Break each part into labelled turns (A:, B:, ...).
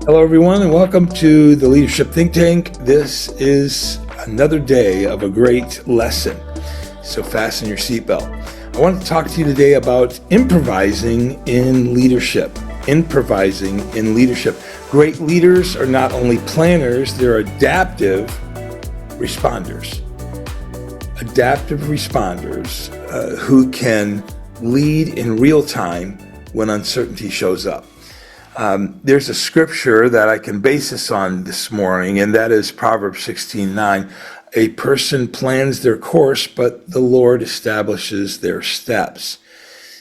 A: Hello, everyone, and welcome to the Leadership Think Tank. This is another day of a great lesson, so fasten your seatbelt. I want to talk to you today about improvising in leadership. Improvising in leadership. Great leaders are not only planners, they're adaptive responders. Adaptive responders who can lead in real time when uncertainty shows up. There's a scripture that I can base this on this morning, and that is Proverbs 16:9. A person plans their course, but the Lord establishes their steps.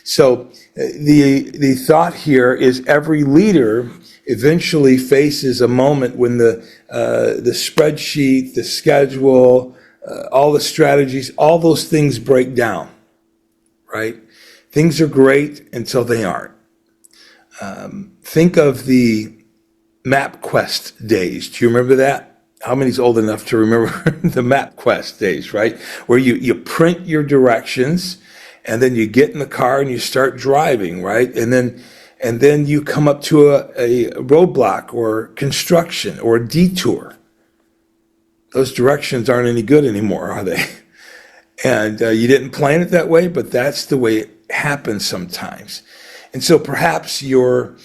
A: So the thought here is every leader eventually faces a moment when the spreadsheet, the schedule, all the strategies, all those things break down, right? Things are great until they aren't. Think of the MapQuest days. Do you remember that? How many's old enough to remember the MapQuest days, right? Where you print your directions and then you get in the car and you start driving, right? And then you come up to a roadblock or construction or a detour. Those directions aren't any good anymore, are they? And you didn't plan it that way, but that's the way it happens sometimes. And so perhaps you're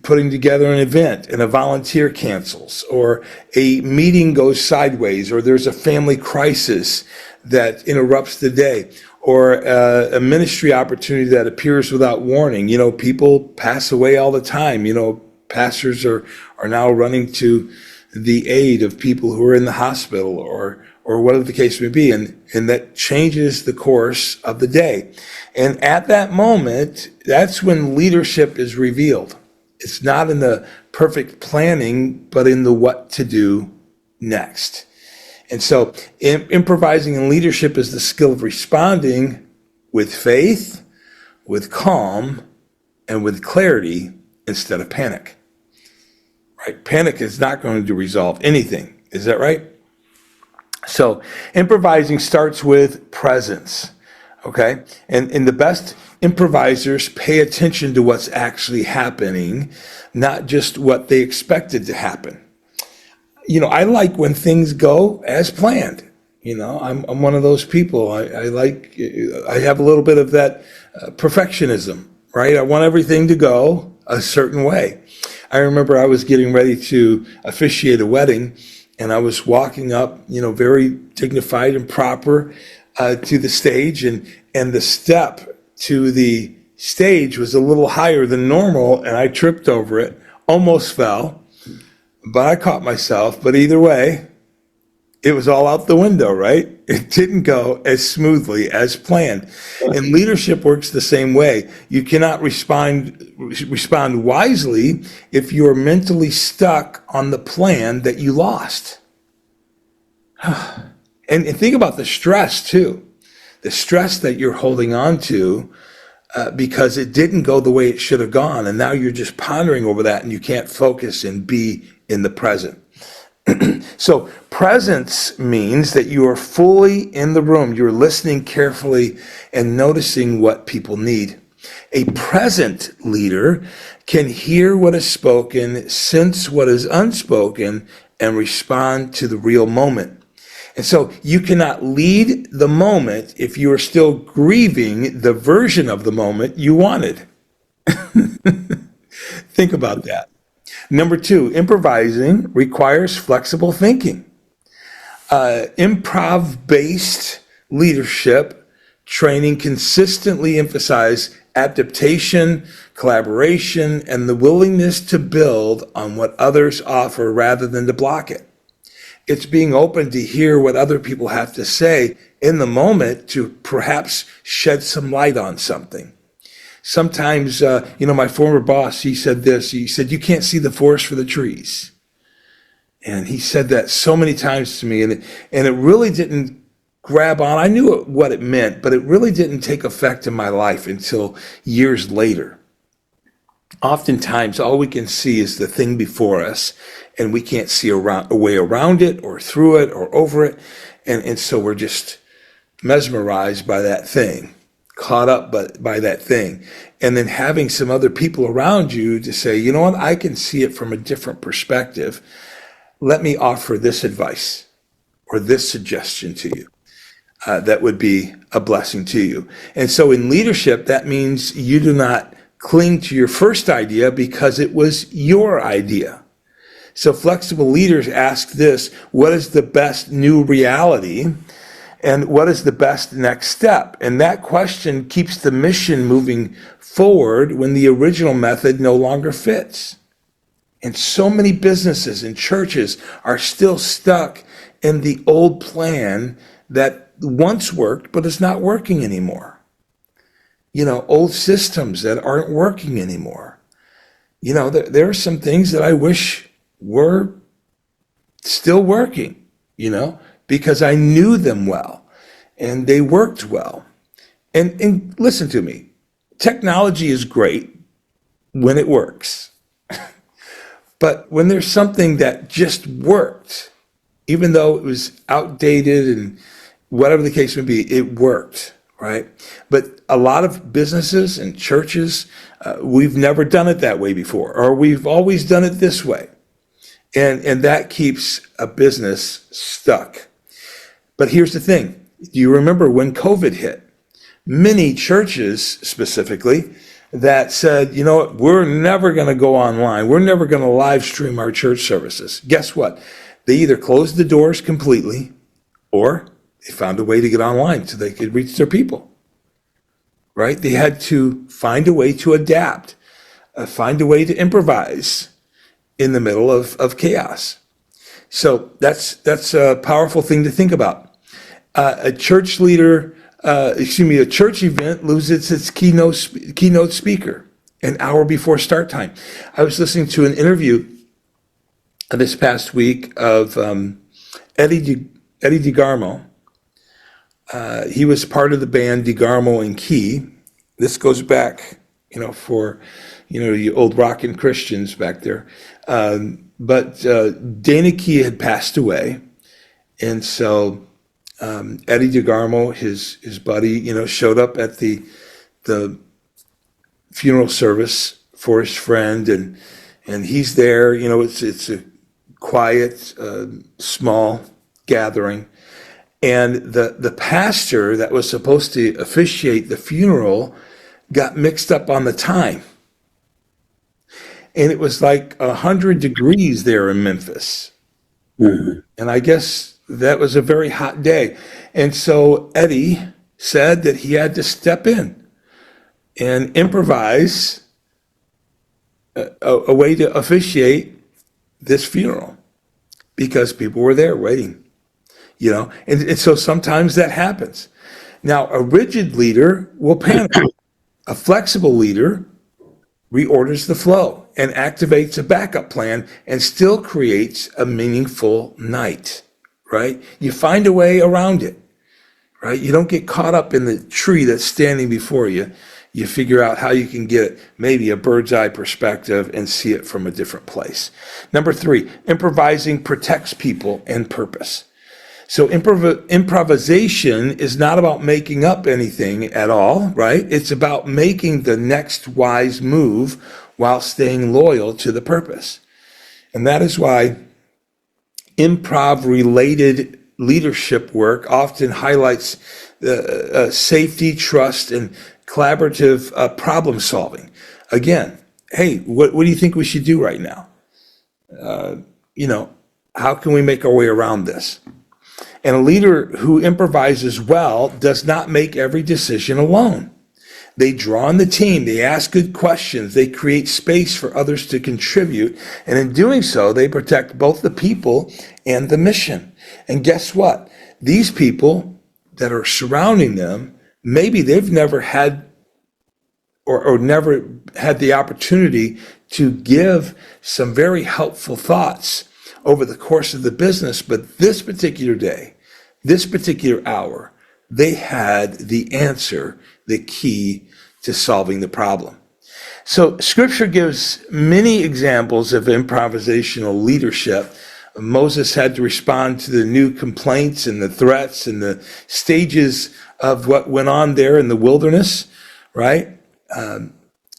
A: putting together an event and a volunteer cancels, or a meeting goes sideways, or there's a family crisis that interrupts the day, or a ministry opportunity that appears without warning. You know, people pass away all the time. You know, pastors are now running to the aid of people who are in the hospital, or whatever the case may be, and that changes the course of the day. And at that moment, that's when leadership is revealed. It's not in the perfect planning, but in the what to do next. And so improvising in leadership is the skill of responding with faith, with calm, and with clarity instead of panic. Right? Panic is not going to resolve anything. Is that right? So improvising starts with presence, okay? And the best improvisers pay attention to what's actually happening, not just what they expected to happen. You know, I like when things go as planned. You know, I'm one of those people. I have a little bit of that perfectionism, right? I want everything to go a certain way. I remember I was getting ready to officiate a wedding, and I was walking up, you know, very dignified and proper to the stage, and the step to the stage was a little higher than normal, and I tripped over it, almost fell, but I caught myself. But either way, it was all out the window, right? It didn't go as smoothly as planned. And leadership works the same way. You cannot respond wisely if you're mentally stuck on the plan that you lost. And think about the stress too. The stress that you're holding on to because it didn't go the way it should have gone. And now you're just pondering over that and you can't focus and be in the present. So presence means that you are fully in the room. You're listening carefully and noticing what people need. A present leader can hear what is spoken, sense what is unspoken, and respond to the real moment. And so you cannot lead the moment if you are still grieving the version of the moment you wanted. Think about that. Number 2, improvising requires flexible thinking. Improv-based leadership training consistently emphasizes adaptation, collaboration, and the willingness to build on what others offer rather than to block it. It's being open to hear what other people have to say in the moment to perhaps shed some light on something. Sometimes, my former boss, he said this. He said, "You can't see the forest for the trees." And he said that so many times to me, and it really didn't grab on. I knew what it meant, but it really didn't take effect in my life until years later. Oftentimes, all we can see is the thing before us, and we can't see a way around it or through it or over it. And so we're just mesmerized by that thing caught up by that thing. And then having some other people around you to say, you know what, I can see it from a different perspective. Let me offer this advice or this suggestion to you. That would be a blessing to you. And so in leadership, that means you do not cling to your first idea because it was your idea. So flexible leaders ask this: what is the best new reality? And what is the best next step? And that question keeps the mission moving forward when the original method no longer fits. And so many businesses and churches are still stuck in the old plan that once worked, but is not working anymore. Old systems that aren't working anymore. There are some things that I wish were still working, because I knew them well and they worked well. And listen to me, technology is great when it works. But when there's something that just worked, even though it was outdated and whatever the case may be, it worked, right? But a lot of businesses and churches, we've never done it that way before, or we've always done it this way. And that keeps a business stuck. But here's the thing. Do you remember when COVID hit? Many churches specifically that said, you know what, we're never going to go online. We're never going to live stream our church services. Guess what? They either closed the doors completely or they found a way to get online so they could reach their people, right? They had to find a way to adapt, find a way to improvise in the middle of chaos. So that's a powerful thing to think about. A church event loses its keynote speaker an hour before start time. I was listening to an interview this past week of Eddie DeGarmo. He was part of the band DeGarmo and Key. This goes back, for you old rockin' Christians back there. But Dana Key had passed away, and so Eddie DeGarmo, his buddy, showed up at the funeral service for his friend, and he's there. It's a quiet, small gathering, and the pastor that was supposed to officiate the funeral got mixed up on the time. And it was like 100 degrees there in Memphis. Mm-hmm. And I guess that was a very hot day. And so Eddie said that he had to step in and improvise a way to officiate this funeral because people were there waiting, and so sometimes that happens. Now, a rigid leader will panic. A flexible leader reorders the flow and activates a backup plan and still creates a meaningful night, right? You find a way around it, right? You don't get caught up in the tree that's standing before you. You figure out how you can get maybe a bird's eye perspective and see it from a different place. Number 3, improvising protects people and purpose. So improvisation is not about making up anything at all, right? It's about making the next wise move while staying loyal to the purpose. And that is why improv-related leadership work often highlights safety, trust, and collaborative problem solving. Again, hey, what do you think we should do right now? How can we make our way around this? And a leader who improvises well does not make every decision alone. They draw on the team, they ask good questions, they create space for others to contribute, and in doing so, they protect both the people and the mission. And guess what? These people that are surrounding them, maybe they've never had or never had the opportunity to give some very helpful thoughts over the course of the business, but this particular day, this particular hour, they had the answer, the key to solving the problem. So Scripture gives many examples of improvisational leadership. Moses had to respond to the new complaints and the threats and the stages of what went on there in the wilderness, right?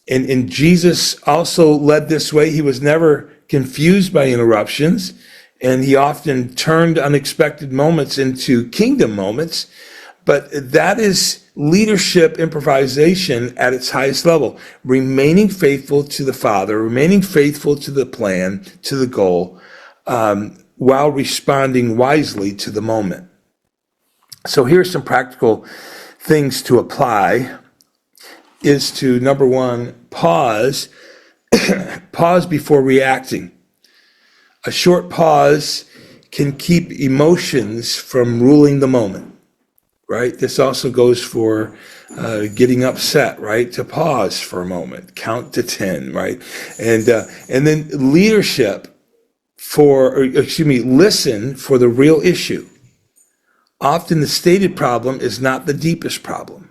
A: And Jesus also led this way. He was never confused by interruptions, and he often turned unexpected moments into kingdom moments. But that is leadership improvisation at its highest level, remaining faithful to the Father, remaining faithful to the plan, to the goal, while responding wisely to the moment. So here's some practical things to apply, is to, number one, pause. Pause before reacting. A short pause can keep emotions from ruling the moment, right? This also goes for getting upset, right? To pause for a moment, count to 10, right? And then leadership listen for the real issue. Often the stated problem is not the deepest problem.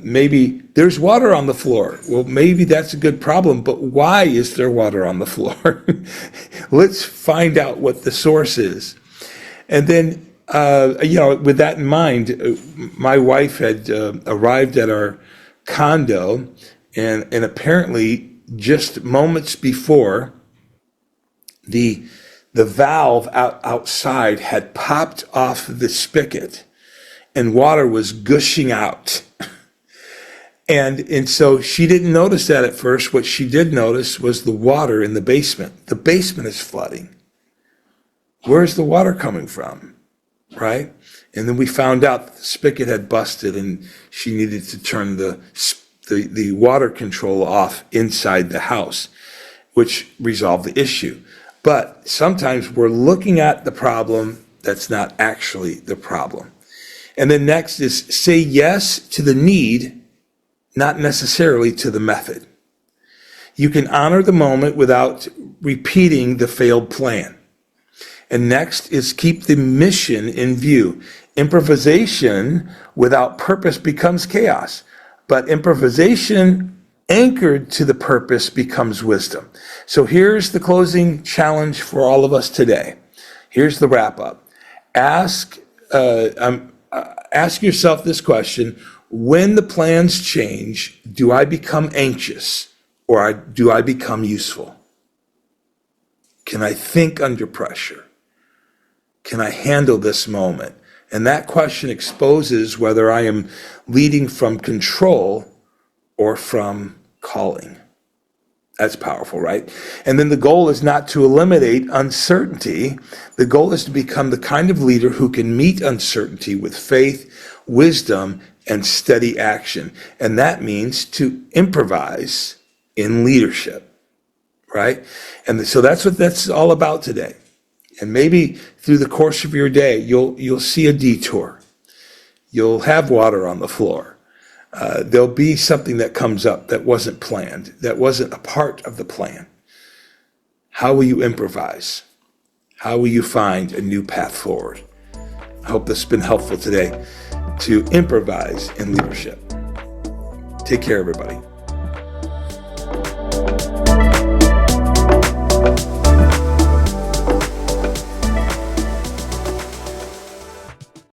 A: Maybe there's water on the floor. Well, maybe that's a good problem, but why is there water on the floor? Let's find out what the source is. And then, with that in mind, my wife had arrived at our condo, and apparently just moments before, the valve outside had popped off the spigot, and water was gushing out. And so she didn't notice that at first. What she did notice was the water in the basement. The basement is flooding. Where's the water coming from? Right? And then we found out that the spigot had busted, and she needed to turn the water control off inside the house, which resolved the issue. But sometimes we're looking at the problem that's not actually the problem. And then next is say yes to the need, not necessarily to the method. You can honor the moment without repeating the failed plan. And next is keep the mission in view. Improvisation without purpose becomes chaos, but improvisation anchored to the purpose becomes wisdom. So here's the closing challenge for all of us today. Here's the wrap up. Ask yourself this question: when the plans change, do I become anxious or do I become useful? Can I think under pressure? Can I handle this moment? And that question exposes whether I am leading from control or from calling. That's powerful, right? And then the goal is not to eliminate uncertainty. The goal is to become the kind of leader who can meet uncertainty with faith, wisdom, and steady action. And that means to improvise in leadership, right? And so that's what that's all about today. And maybe through the course of your day, you'll see a detour. You'll have water on the floor. There'll be something that comes up that wasn't planned, that wasn't a part of the plan. How will you improvise? How will you find a new path forward? I hope this has been helpful today to improvise in leadership. Take care, everybody.